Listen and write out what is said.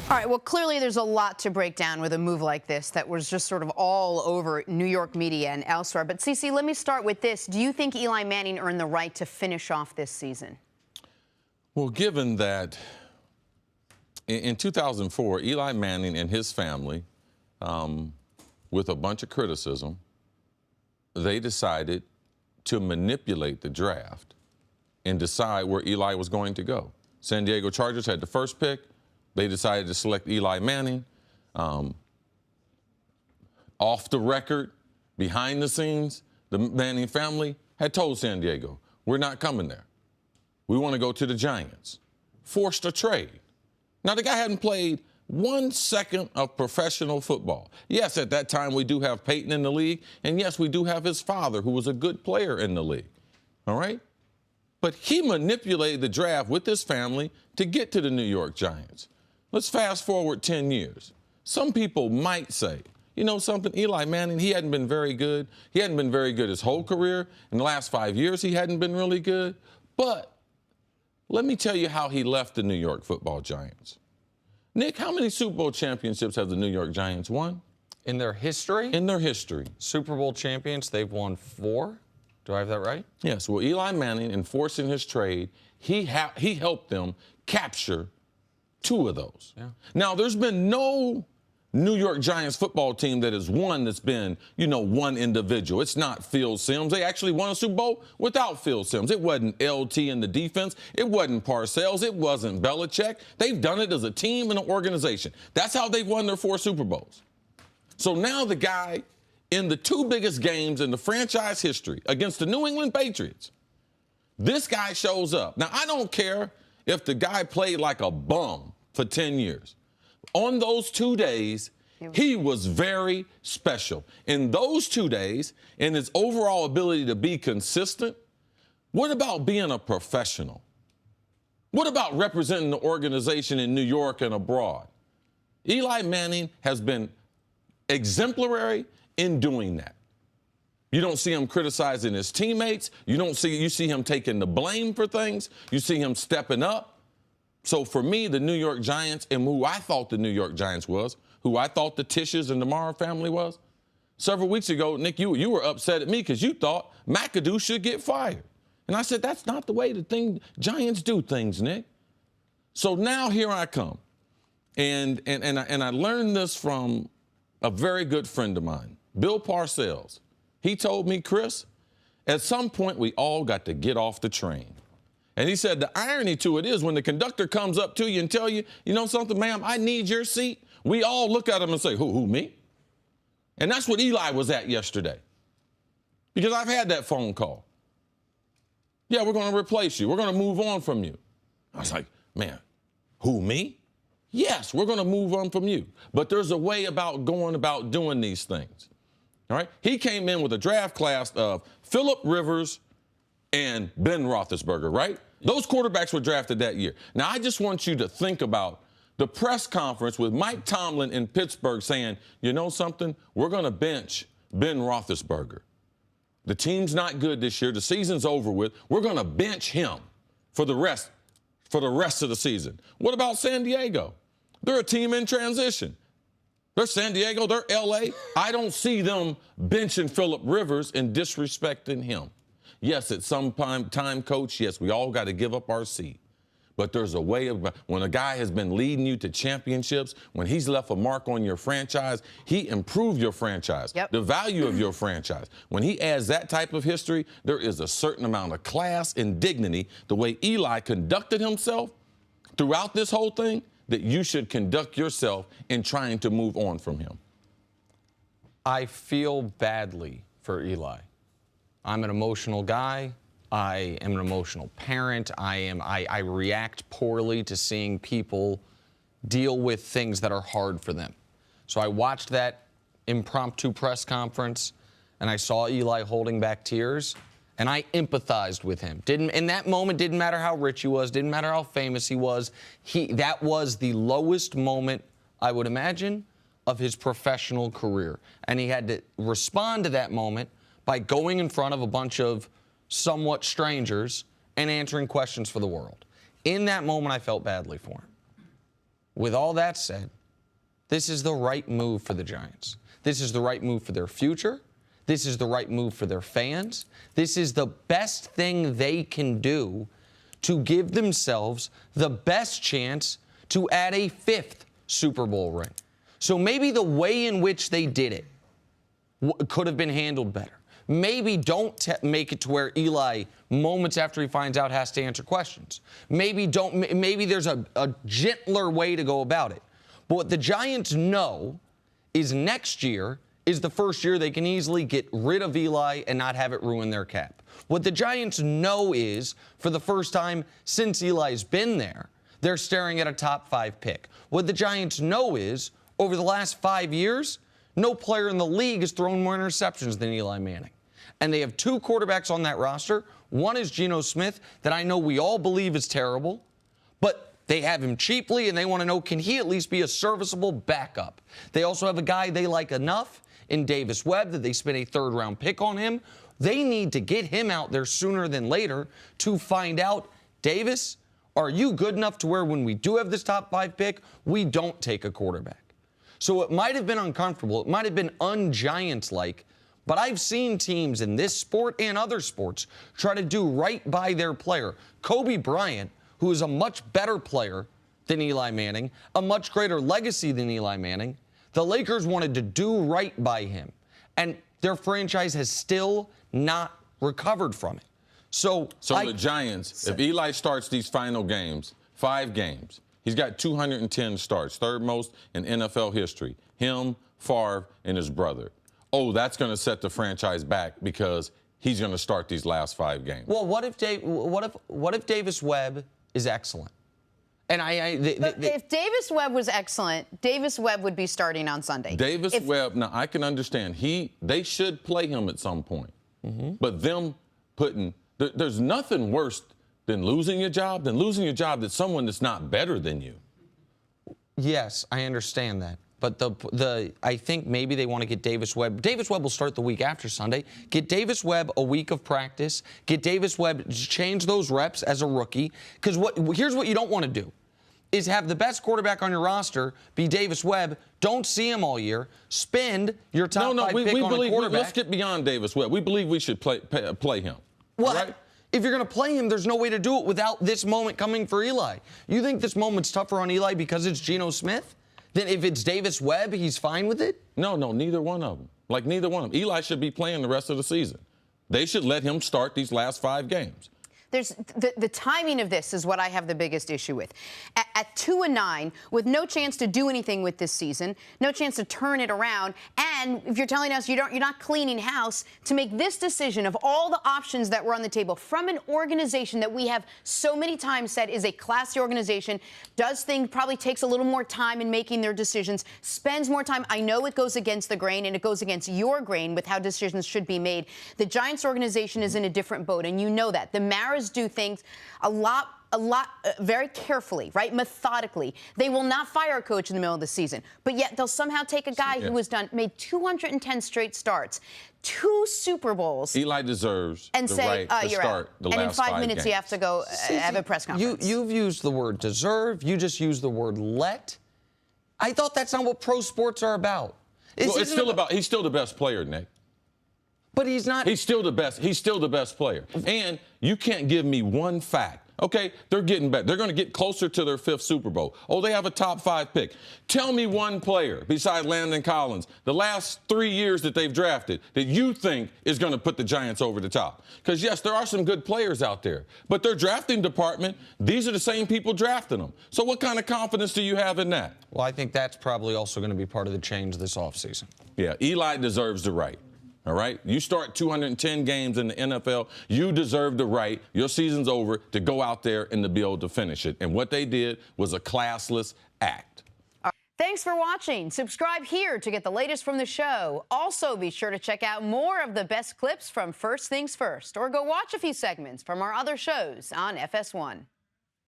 All right, well, clearly there's a lot to break down with a move like this that was just sort of all over New York media and elsewhere. But, Cece, let me start with this. Do you think Eli Manning earned the right to finish off this season? Well, given that in 2004, Eli Manning and his family, with a bunch of criticism, they decided to manipulate the draft and decide where Eli was going to go. San Diego Chargers had the first pick. They decided to select Eli Manning. Off the record, behind the scenes, the Manning family had told San Diego, we're not coming there. We want to go to the Giants. Forced a trade. Now, the guy hadn't played 1 second of professional football. Yes, at that time, we do have Peyton in the league. And yes, we do have his father, who was a good player in the league. All right? But he manipulated the draft with his family to get to the New York Giants. Let's fast forward 10 years. Some people might say, you know something, Eli Manning, he hadn't been very good. He hadn't been very good his whole career. In the last 5 years, he hadn't been really good. But let me tell you how he left the New York Football Giants. Nick, how many Super Bowl championships have the New York Giants won? In their history? In their history. Super Bowl champions, they've won 4. Do I have that right? Yes. Well, Eli Manning, in forcing his trade, he helped them capture 2 of those. Yeah. Now, there's been no New York Giants football team that has won that's been, you know, one individual. It's not Phil Simms. They actually won a Super Bowl without Phil Simms. It wasn't LT in the defense. It wasn't Parcells. It wasn't Belichick. They've done it as a team and an organization. That's how they've won their 4 Super Bowls. So now the guy in the 2 biggest games in the franchise history against the New England Patriots, this guy shows up. Now, I don't care if the guy played like a bum for 10 years. On those 2 days, he was very special. In those 2 days, in his overall ability to be consistent, what about being a professional? What about representing the organization in New York and abroad? Eli Manning has been exemplary in doing that. You don't see him criticizing his teammates. You see him taking the blame for things. You see him stepping up. So for me, the New York Giants, and who I thought the New York Giants was, who I thought the Tisches and the Mara family was, several weeks ago, Nick, you were upset at me because you thought McAdoo should get fired. And I said, that's not the way Giants do things, Nick. So now here I come. And I learned this from a very good friend of mine, Bill Parcells. He told me, Chris, at some point we all got to get off the train. And he said the irony to it is when the conductor comes up to you and tell you, you know something, ma'am, I need your seat, we all look at him and say, who, me? And that's what Eli was at yesterday. Because I've had that phone call. Yeah, we're going to replace you. We're going to move on from you. I was like, man, who, me? Yes, we're going to move on from you. But there's a way about going about doing these things. All right? He came in with a draft class of Phillip Rivers and Ben Roethlisberger, right? Those quarterbacks were drafted that year. Now, I just want you to think about the press conference with Mike Tomlin in Pittsburgh saying, you know something, we're going to bench Ben Roethlisberger. The team's not good this year. The season's over with. We're going to bench him for the rest of the season. What about San Diego? They're a team in transition. They're San Diego, they're L.A. I don't see them benching Phillip Rivers and disrespecting him. Yes, at some time, Coach, yes, we all got to give up our seat. But there's a way of, when a guy has been leading you to championships, when he's left a mark on your franchise, he improved your franchise, the value of your franchise. When he adds that type of history, there is a certain amount of class and dignity, the way Eli conducted himself throughout this whole thing, that you should conduct yourself in trying to move on from him. I feel badly for Eli. I'm an emotional guy. I am an emotional parent. I react poorly to seeing people deal with things that are hard for them. So I watched that impromptu press conference, and I saw Eli holding back tears, and I empathized with him. In that moment, didn't matter how rich he was, didn't matter how famous he was. That was the lowest moment, I would imagine, of his professional career. And he had to respond to that moment by going in front of a bunch of somewhat strangers and answering questions for the world. In that moment, I felt badly for him. with all that said, this is the right move for the Giants. This is the right move for their future. This is the right move for their fans. This is the best thing they can do to give themselves the best chance to add a 5th Super Bowl ring. So maybe the way in which they did it could have been handled better. Maybe don't make it to where Eli, moments after he finds out, has to answer questions. Maybe there's a gentler way to go about it. But what the Giants know is next year is the first year they can easily get rid of Eli and not have it ruin their cap. What the Giants know is, for the first time since Eli's been there, they're staring at a top 5 pick. What the Giants know is, over the last 5 years, no player in the league has thrown more interceptions than Eli Manning. And they have 2 quarterbacks on that roster. One is Geno Smith, that I know we all believe is terrible, but they have him cheaply, and they want to know, can he at least be a serviceable backup? They also have a guy they like enough in Davis Webb that they spent a 3rd-round pick on him. They need to get him out there sooner than later to find out, Davis, are you good enough to where when we do have this top 5 pick, we don't take a quarterback? So it might have been uncomfortable. It might have been un-Giants-like, but I've seen teams in this sport and other sports try to do right by their player. Kobe Bryant, who is a much better player than Eli Manning, a much greater legacy than Eli Manning, the Lakers wanted to do right by him, and their franchise has still not recovered from it. So the Giants, if Eli starts these final games, 5 games, he's got 210 starts, 3rd most in NFL history. Him, Favre, and his brother. Oh, that's going to set the franchise back because he's going to start these last 5 games. Well, what if Davis Webb is excellent? And if Davis Webb was excellent, Davis Webb would be starting on Sunday. Davis Webb, now I can understand they should play him at some point. But them there's nothing worse than losing your job to someone that's not better than you. Yes, I understand that. But I think maybe they want to get Davis Webb. Davis Webb will start the week after Sunday. Get Davis Webb a week of practice. Get Davis Webb, change those reps as a rookie. Because here's what you don't want to do, is have the best quarterback on your roster be Davis Webb. Don't see him all year. Spend your top 5 pick on a quarterback. Let's get beyond Davis Webb. We believe we should play him. Well, right? If you're going to play him, there's no way to do it without this moment coming for Eli. You think this moment's tougher on Eli because it's Geno Smith? Then if it's Davis Webb, he's fine with it? No, neither one of them. Neither one of them. Eli should be playing the rest of the season. They should let him start these last 5 games. There's the timing of this is what I have the biggest issue with. At 2-9, with no chance to do anything with this season, no chance to turn it around, and if you're telling us you're not cleaning house, to make this decision of all the options that were on the table from an organization that we have so many times said is a classy organization, probably takes a little more time in making their decisions, spends more time. I know it goes against the grain, and it goes against your grain with how decisions should be made. The Giants organization is in a different boat, and you know that. The Maras do things a lot very carefully, right? Methodically. They will not fire a coach in the middle of the season, but yet they'll somehow take a guy who made 210 straight starts, 2 Super Bowls. Eli deserves and the say, right to start the last 5 games. And in 5 minutes, you have to go have a press conference. You've used the word deserve. You just used the word let. I thought that's not what pro sports are about. It's still about he's still the best player, Nick. But he's not. He's still the best. He's still the best player. And you can't give me one fact. Okay, they're getting better. They're going to get closer to their 5th Super Bowl. Oh, they have a top 5 pick. Tell me one player besides Landon Collins, the last 3 years that they've drafted, that you think is going to put the Giants over the top. Because, yes, there are some good players out there. But their drafting department, these are the same people drafting them. So what kind of confidence do you have in that? Well, I think that's probably also going to be part of the change this offseason. Yeah, Eli deserves the right. All right? You start 210 games in the NFL, you deserve the right, your season's over, to go out there and to be able to finish it. And what they did was a classless act. Thanks for watching. Subscribe here to get the latest from the show. Also, be sure to check out more of the best clips from First Things First, or go watch a few segments from our other shows on FS1.